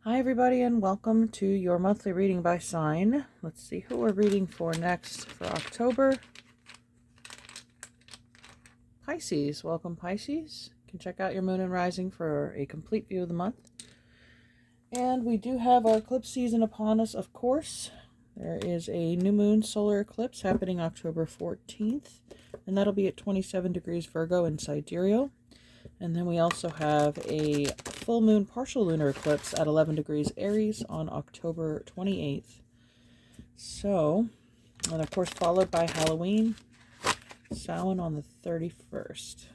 Hi everybody and welcome to your monthly reading by sign. Let's see who we're reading for next for October. Pisces. Welcome Pisces. You can check out your moon and rising for a complete view of the month. And we do have our eclipse season upon us, of course. There is a new moon solar eclipse happening October 14th, and that'll be at 27 degrees Virgo in Sidereal. And then we also have a full moon partial lunar eclipse at 11 degrees Aries on October 28th. So, and of course followed by Halloween, Samhain on the 31st.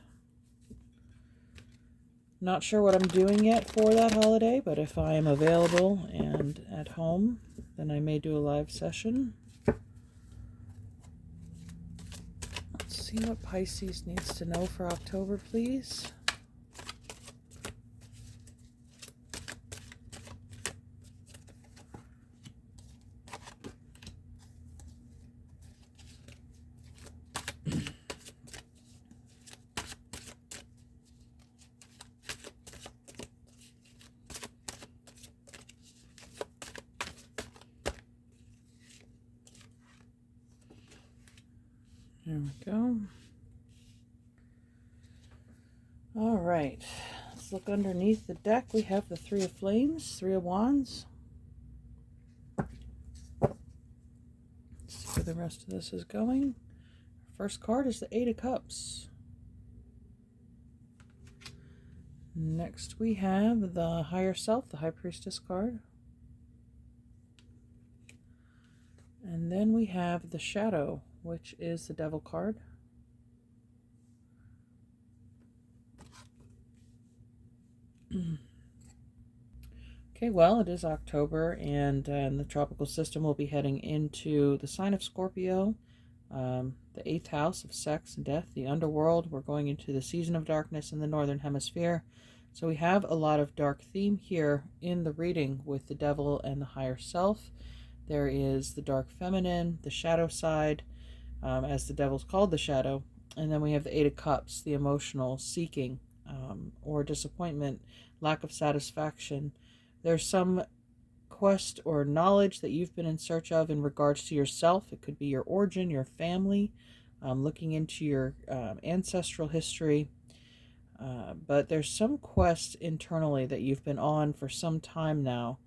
Not sure what I'm doing yet for that holiday, but if I am available and at home, then I may do a live session. Let's see what Pisces needs to know for October, please. There we go. All right, let's look underneath the deck. We have the Three of Flames, Three of Wands. Let's see where the rest of this is going. First card is the Eight of Cups. Next we have the Higher Self, the High Priestess card. And then we have the Shadow, which is the Devil card. Okay, well, it is October, and the tropical system will be heading into the sign of Scorpio, the 8th house of sex and death, the underworld. We're going into the season of darkness in the northern hemisphere. So we have a lot of dark theme here in the reading with the devil and the higher self. There is the dark feminine, the shadow side, as the devil's called the shadow. And then we have the Eight of Cups, the emotional seeking or disappointment, lack of satisfaction. There's some quest or knowledge that you've been in search of in regards to yourself. It could be your origin, your family, looking into your ancestral history. But there's some quest internally that you've been on for some time now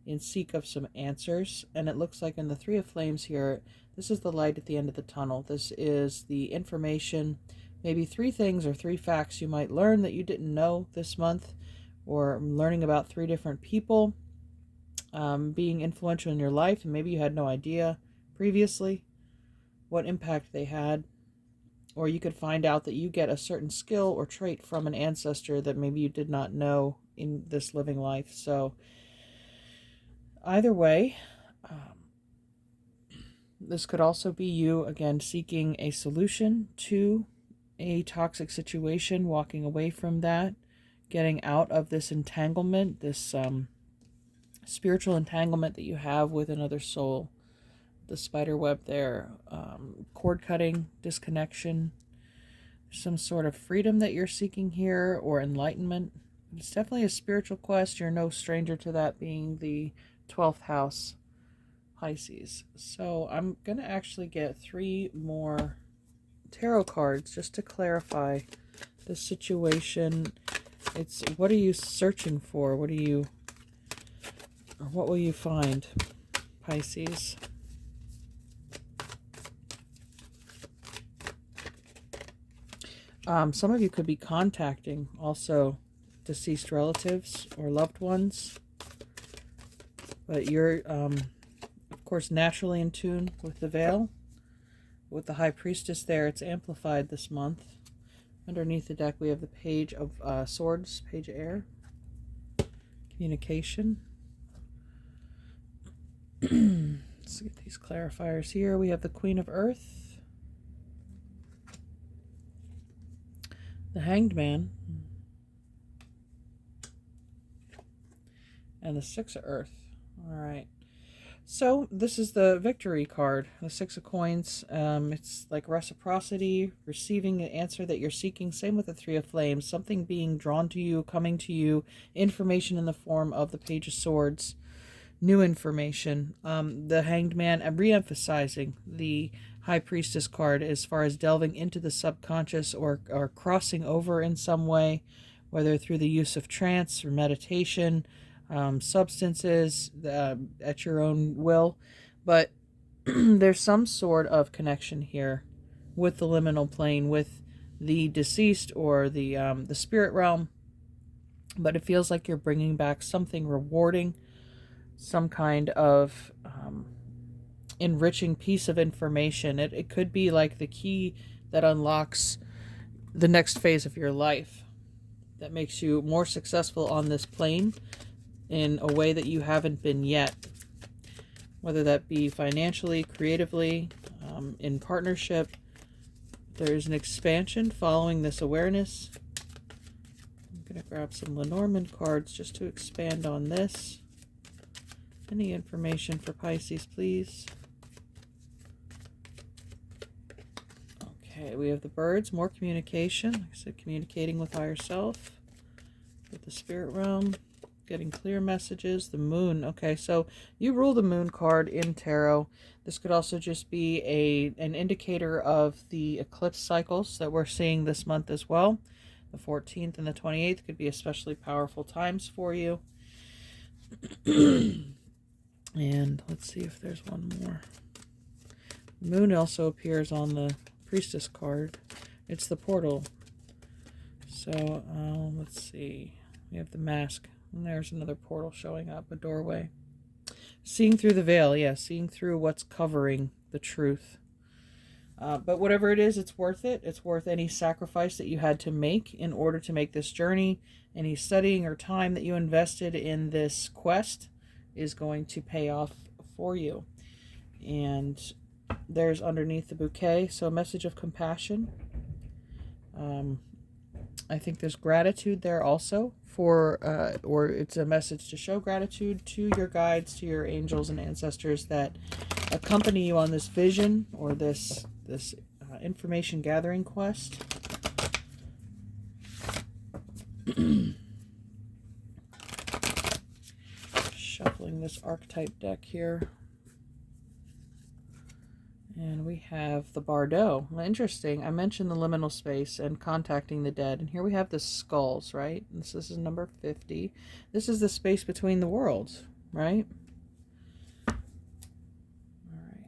in seek of some answers. And it looks like in the Three of Flames here, this is the light at the end of the tunnel. This is the information, maybe 3 things or 3 facts you might learn that you didn't know this month, or learning about 3 different people being influential in your life, and maybe you had no idea previously what impact they had. Or you could find out that you get a certain skill or trait from an ancestor that maybe you did not know in this living life. So either way, this could also be you, again, seeking a solution to a toxic situation, walking away from that, getting out of this entanglement, this spiritual entanglement that you have with another soul. The spider web there, cord cutting, disconnection, some sort of freedom that you're seeking here, or enlightenment. It's definitely a spiritual quest. You're no stranger to that, being the 12th house Pisces. So I'm going to actually get 3 more tarot cards just to clarify the situation. It's what are you searching for? What will you find, Pisces? Some of you could be contacting also deceased relatives or loved ones, but you're of course naturally in tune with the veil. With the High Priestess there, it's amplified this month. Underneath the deck we have the Page of Swords, Page of Air, communication. Let's get these clarifiers here. We have the Queen of Earth, the Hanged Man, and the Six of Earth. All right. So this is the victory card, the Six of Coins. It's like reciprocity, receiving the answer that you're seeking. Same with the Three of Flames, something being drawn to you, coming to you, information in the form of the Page of Swords, new information. The Hanged Man, I'm re-emphasizing the High Priestess card as far as delving into the subconscious or crossing over in some way, whether through the use of trance or meditation, substances at your own will. But there's some sort of connection here with the liminal plane, with the deceased or the spirit realm. But it feels like you're bringing back something rewarding, some kind of enriching piece of information. It could be like the key that unlocks the next phase of your life, that makes you more successful on this plane in a way that you haven't been yet, whether that be financially, creatively, in partnership. There's an expansion following this awareness. I'm going to grab some Lenormand cards just to expand on this. Any information for Pisces, please? Okay, we have the birds, more communication. Like I said, communicating with higher self, with the spirit realm, getting clear messages. The moon. Okay, so you rule the moon card in tarot. This could also just be an indicator of the eclipse cycles that we're seeing this month as well. The 14th and the 28th could be especially powerful times for you. And let's see if there's one more. The moon also appears on the priestess card. It's the portal. So let's see. We have the mask. And there's another portal showing up, a doorway. Seeing through the veil, yeah, seeing through what's covering the truth. But whatever it is, it's worth it. It's worth any sacrifice that you had to make in order to make this journey. Any studying or time that you invested in this quest is going to pay off for you. And there's underneath the bouquet, so a message of compassion. I think there's gratitude there also for, or it's a message to show gratitude to your guides, to your angels and ancestors that accompany you on this vision or this information gathering quest. Shuffling this archetype deck here. And we have the Bardo. Well, interesting. I mentioned the liminal space and contacting the dead. And here we have the skulls, right? This is number 50. This is the space between the worlds, right? All right.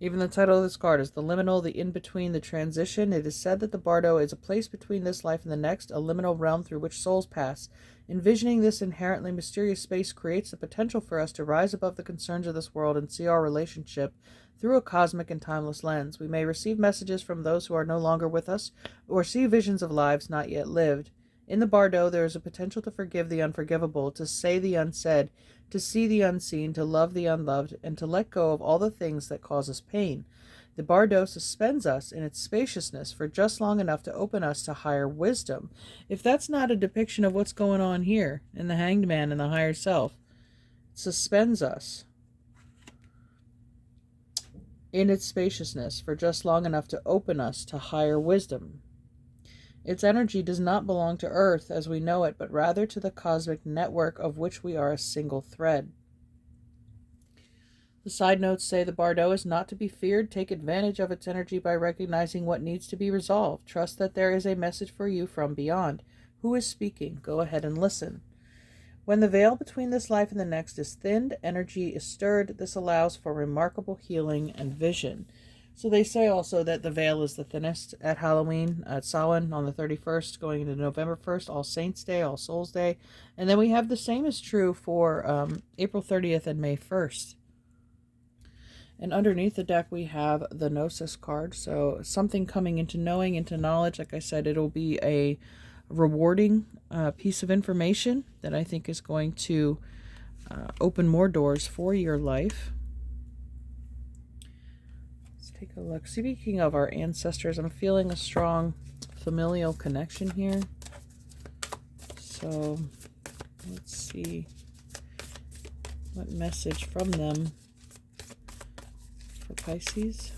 Even the title of this card is the liminal, the in-between, the transition. It is said that the Bardo is a place between this life and the next, a liminal realm through which souls pass. Envisioning this inherently mysterious space creates the potential for us to rise above the concerns of this world and see our relationship through a cosmic and timeless lens. We may receive messages from those who are no longer with us, or see visions of lives not yet lived. In the Bardo, there is a potential to forgive the unforgivable, to say the unsaid, to see the unseen, to love the unloved, and to let go of all the things that cause us pain. The Bardo suspends us in its spaciousness for just long enough to open us to higher wisdom. If that's not a depiction of what's going on here in the Hanged Man and the higher self, it suspends us in its spaciousness for just long enough to open us to higher wisdom. Its energy does not belong to Earth as we know it, but rather to the cosmic network of which we are a single thread. The side notes say the Bardo is not to be feared. Take advantage of its energy by recognizing what needs to be resolved. Trust that there is a message for you from beyond. Who is speaking? Go ahead and listen. When the veil between this life and the next is thinned, energy is stirred. This allows for remarkable healing and vision. So they say also that the veil is the thinnest at Halloween, at Samhain on the 31st, going into November 1st, All Saints Day, All Souls Day. And then we have the same is true for April 30th and May 1st. And underneath the deck, we have the Gnosis card. So something coming into knowing, into knowledge. Like I said, it'll be a rewarding piece of information that I think is going to open more doors for your life. Let's take a look. Speaking of our ancestors, I'm feeling a strong familial connection here. So let's see. What message from them for Pisces?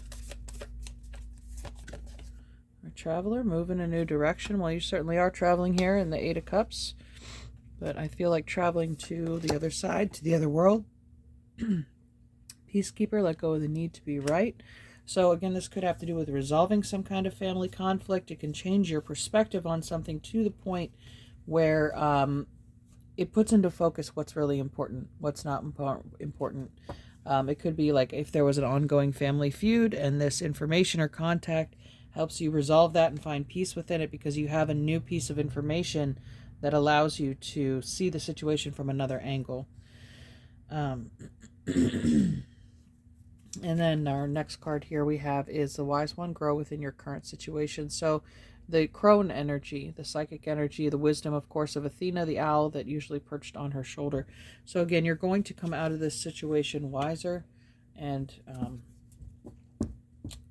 Our traveler, move in a new direction. Well, you certainly are traveling here in the Eight of Cups. But I feel like traveling to the other side, to the other world. Peacekeeper, let go of the need to be right. So again, this could have to do with resolving some kind of family conflict. It can change your perspective on something to the point where it puts into focus what's really important, what's not important. It could be like if there was an ongoing family feud and this information or contact helps you resolve that and find peace within it because you have a new piece of information that allows you to see the situation from another angle. And then our next card here we have is the Wise One, grow within your current situation. So the crone energy, the psychic energy, the wisdom, of course, of Athena, the owl that usually perched on her shoulder. So again, you're going to come out of this situation wiser and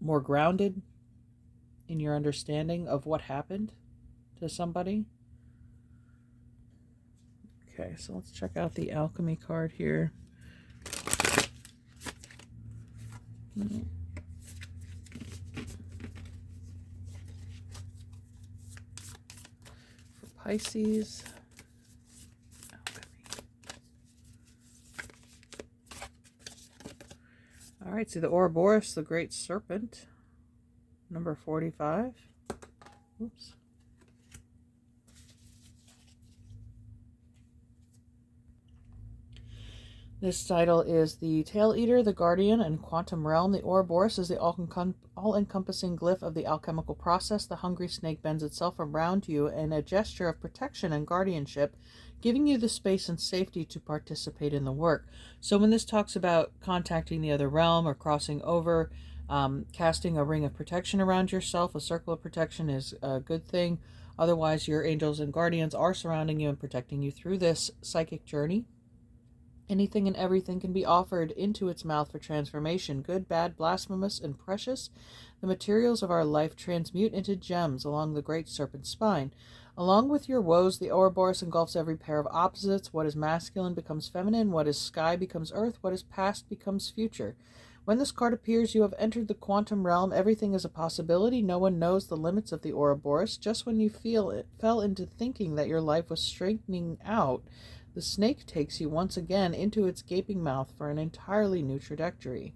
more grounded in your understanding of what happened to somebody. Okay, so let's check out the alchemy card here. For Pisces. All right, so the Ouroboros, the Great Serpent, number 45. Oops. This title is The Tail Eater, the Guardian, and Quantum Realm. The Ouroboros is the all-encompassing glyph of the alchemical process. The hungry snake bends itself around you in a gesture of protection and guardianship, giving you the space and safety to participate in the work. So when this talks about contacting the other realm or crossing over, casting a ring of protection around yourself, a circle of protection is a good thing. Otherwise, your angels and guardians are surrounding you and protecting you through this psychic journey. Anything and everything can be offered into its mouth for transformation, good, bad, blasphemous, and precious. The materials of our life transmute into gems along the great serpent's spine. Along with your woes, the Ouroboros engulfs every pair of opposites. What is masculine becomes feminine. What is sky becomes earth. What is past becomes future. When this card appears, you have entered the quantum realm. Everything is a possibility. No one knows the limits of the Ouroboros. Just when you fell into thinking that your life was straightening out, the snake takes you once again into its gaping mouth for an entirely new trajectory.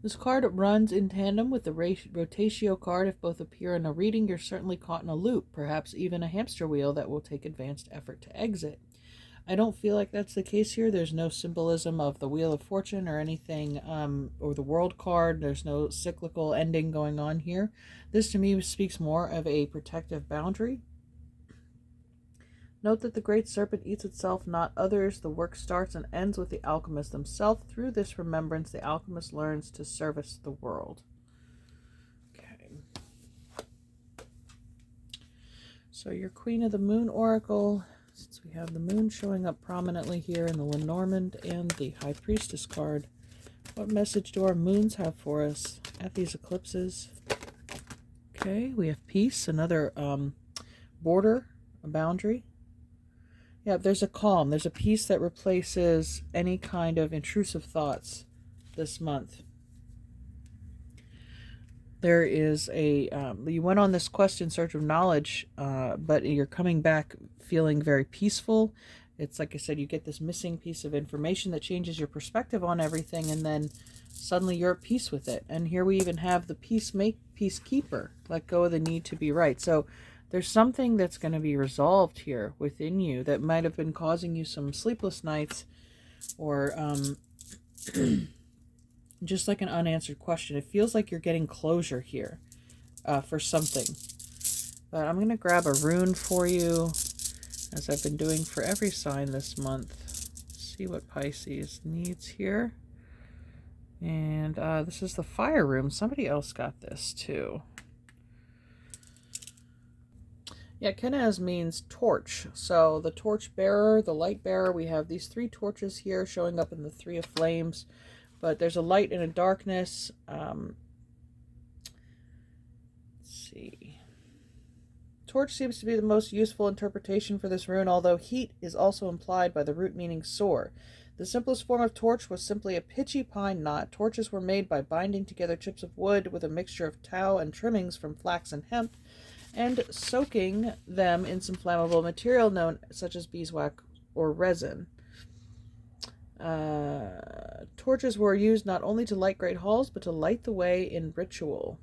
This card runs in tandem with the rotatio card. If both appear in a reading, you're certainly caught in a loop, perhaps even a hamster wheel that will take advanced effort to exit. I don't feel like that's the case here. There's no symbolism of the Wheel of Fortune or anything, or the World card. There's no cyclical ending going on here. This to me speaks more of a protective boundary. Note that the great serpent eats itself, not others. The work starts and ends with the alchemist himself. Through this remembrance, the alchemist learns to service the world. Okay. So your Queen of the Moon Oracle, since we have the moon showing up prominently here in the Lenormand and the High Priestess card, what message do our moons have for us at these eclipses? Okay, we have peace, another border, a boundary. Yeah, there's a calm. There's a peace that replaces any kind of intrusive thoughts this month. There is a, you went on this quest in search of knowledge, but you're coming back feeling very peaceful. It's like I said, you get this missing piece of information that changes your perspective on everything, and then suddenly you're at peace with it. And here we even have the peacekeeper, let go of the need to be right. So there's something that's going to be resolved here within you that might have been causing you some sleepless nights, or just like an unanswered question. It feels like you're getting closure here for something. But I'm going to grab a rune for you, as I've been doing for every sign this month. See what Pisces needs here. And this is the fire room. Somebody else got this too. Yeah, Kenaz means torch. So the torch bearer, the light bearer, we have these three torches here showing up in the Three of Flames. But there's a light and a darkness. Let's see. torch seems to be the most useful interpretation for this rune, although heat is also implied by the root meaning sore. The simplest form of torch was simply a pitchy pine knot. Torches were made by binding together chips of wood with a mixture of tow and trimmings from flax and hemp, and soaking them in some flammable material known such as beeswax or resin. Torches were used not only to light great halls, but to light the way in ritual.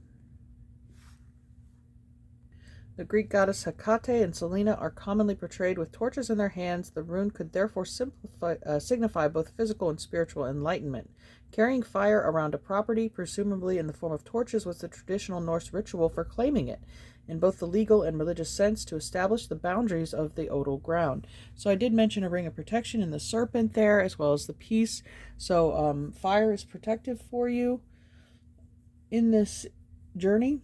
The Greek goddess Hecate and Selene are commonly portrayed with torches in their hands. The rune could therefore signify both physical and spiritual enlightenment. Carrying fire around a property, presumably in the form of torches, was the traditional Norse ritual for claiming it, in both the legal and religious sense, to establish the boundaries of the odal ground. So I did mention a ring of protection in the serpent there, as well as the peace. So fire is protective for you in this journey.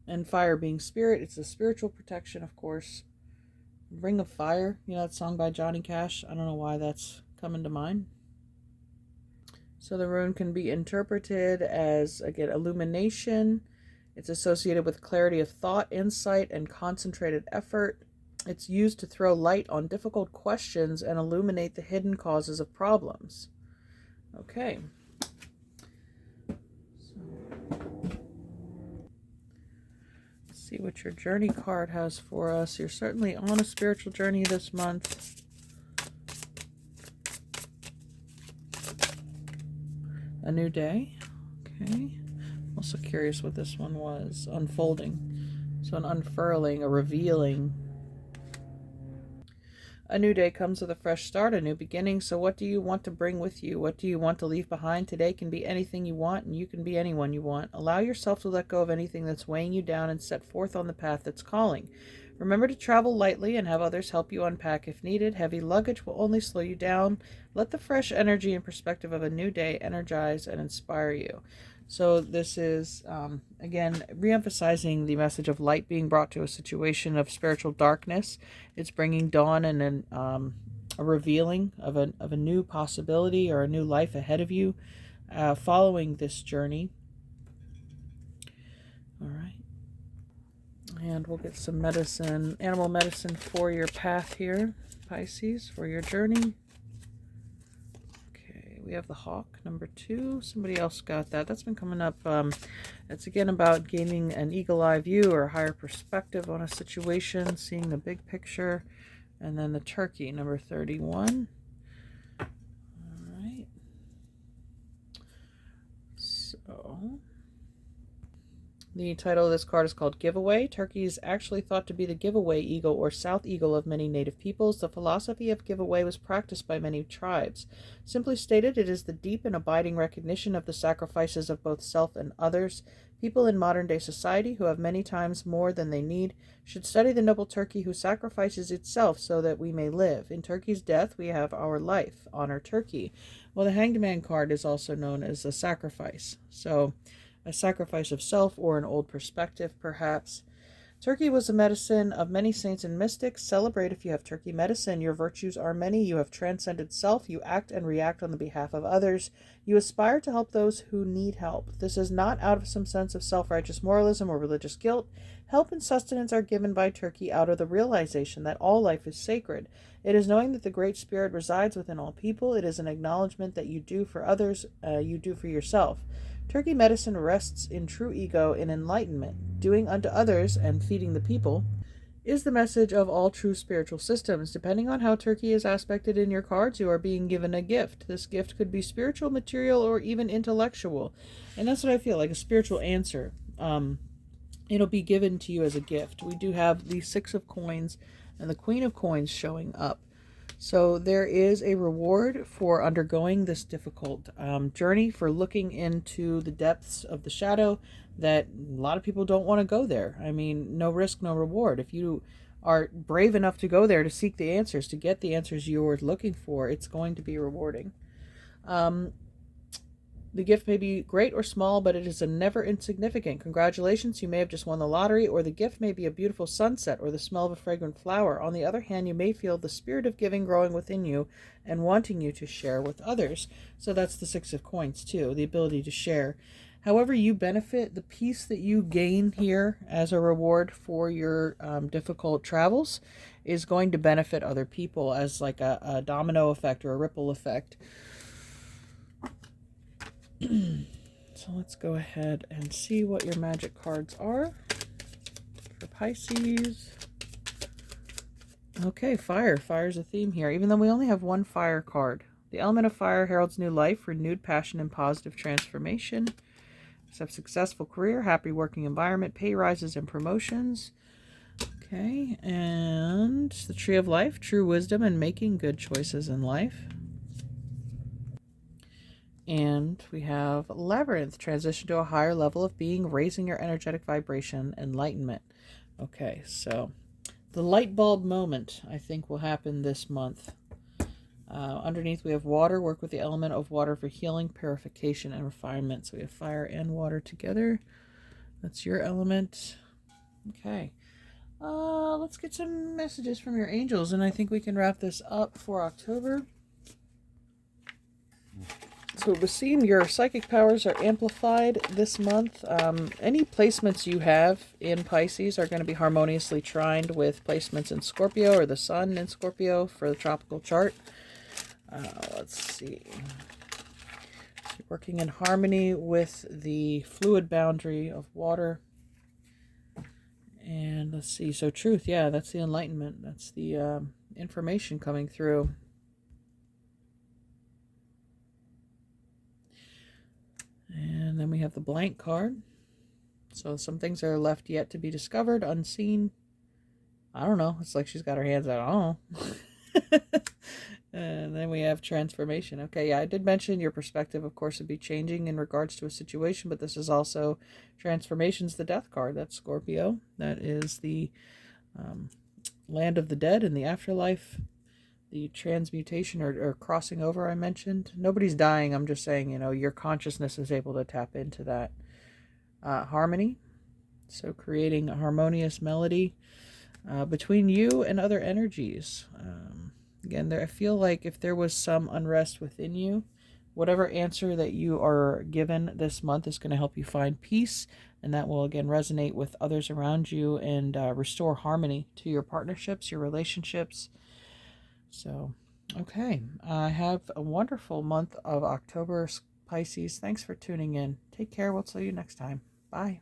And fire being spirit, it's a spiritual protection, of course. Ring of Fire, that song by Johnny Cash. I don't know why that's coming to mind. So the rune can be interpreted as, again, illumination. It's associated with clarity of thought, insight, and concentrated effort. It's used to throw light on difficult questions and illuminate the hidden causes of problems. Okay. See what your journey card has for us. You're certainly on a spiritual journey this month. A new day. Okay. Also curious what this one was. Unfolding. So an unfurling, a revealing. A new day comes with a fresh start, a new beginning. So what do you want to bring with you? What do you want to leave behind? Today can be anything you want, and you can be anyone you want. Allow yourself to let go of anything that's weighing you down and set forth on the path that's calling. Remember to travel lightly and have others help you unpack if needed. Heavy luggage will only slow you down. Let the fresh energy and perspective of a new day energize and inspire you. So this is, again, reemphasizing the message of light being brought to a situation of spiritual darkness. It's bringing dawn and a revealing of a new possibility or a new life ahead of you following this journey. All right. And we'll get some medicine, animal medicine for your path here, Pisces, for your journey. We have the hawk, number 2. Somebody else got that. That's been coming up. It's again about gaining an eagle eye view or a higher perspective on a situation, seeing the big picture. And then the turkey, number 31. All right. So the title of this card is called Giveaway. Turkey is actually thought to be the giveaway eagle or south eagle of many native peoples. The philosophy of giveaway was practiced by many tribes. Simply stated, it is the deep and abiding recognition of the sacrifices of both self and others. People in modern-day society, who have many times more than they need, should study the noble turkey who sacrifices itself so that we may live. In turkey's death, we have our life. Honor turkey. Well, the Hanged Man card is also known as a sacrifice. So a sacrifice of self or an old perspective, perhaps. Turkey was the medicine of many saints and mystics. Celebrate if you have turkey medicine. Your virtues are many. You have transcended self. You act and react on the behalf of others. You aspire to help those who need help. This is not out of some sense of self-righteous moralism or religious guilt. Help and sustenance are given by turkey out of the realization that all life is sacred. It is knowing that the Great Spirit resides within all people. It is an acknowledgement that you do for others, you do for yourself. Turkey medicine rests in true ego in enlightenment. Doing unto others and feeding the people is the message of all true spiritual systems. Depending on how turkey is aspected in your cards, you are being given a gift. This gift could be spiritual, material, or even intellectual. And that's what I feel like, a spiritual answer. It'll be given to you as a gift. We do have the 6 of coins and the Queen of coins showing up. So there is a reward for undergoing this difficult journey, for looking into the depths of the shadow that a lot of people don't want to go there. I mean, no risk, no reward. If you are brave enough to go there to seek the answers, to get the answers you're looking for, it's going to be rewarding. The gift may be great or small, but it is a never insignificant. Congratulations, you may have just won the lottery, or the gift may be a beautiful sunset or the smell of a fragrant flower. On the other hand, you may feel the spirit of giving growing within you and wanting you to share with others. So that's the 6 of coins too, the ability to share. however you benefit, the peace that you gain here as a reward for your difficult travels is going to benefit other people as like a domino effect or a ripple effect. So let's go ahead and see what your magic cards are for Pisces. Okay, fire. Fire's a theme here, even though we only have one fire card. The element of fire heralds new life, renewed passion, and positive transformation. Have successful career, happy working environment, pay rises and promotions. Okay, and the Tree of Life, true wisdom and making good choices in life. And we have Labyrinth, transition to a higher level of being, raising your energetic vibration, enlightenment. Okay, so the light bulb moment, I think, will happen this month. Underneath we have water, work with the element of water for healing, purification, and refinement. So we have fire and water together. That's your element. Okay. Let's get some messages from your angels, and I think we can wrap this up for October. So Wasim, your psychic powers are amplified this month. Any placements you have in Pisces are going to be harmoniously trined with placements in Scorpio or the Sun in Scorpio for the tropical chart. Let's see. You're working in harmony with the fluid boundary of water. And let's see. So truth, yeah, that's the enlightenment. That's the information coming through. And then we have the blank card. So some things are left yet to be discovered, unseen. I don't know. It's like she's got her hands out. I don't know. And then we have transformation. Okay, yeah, I did mention your perspective, of course, would be changing in regards to a situation, but this is also transformation's the death card. That's Scorpio. That is the land of the dead and the afterlife. The transmutation or crossing over I mentioned. Nobody's dying. I'm just saying, your consciousness is able to tap into that. Harmony. So creating a harmonious melody between you and other energies. Again, I feel like if there was some unrest within you, whatever answer that you are given this month is going to help you find peace, and that will again resonate with others around you and restore harmony to your partnerships, your relationships. So, okay, have a wonderful month of October, Pisces. Thanks for tuning in. Take care. We'll see you next time. Bye.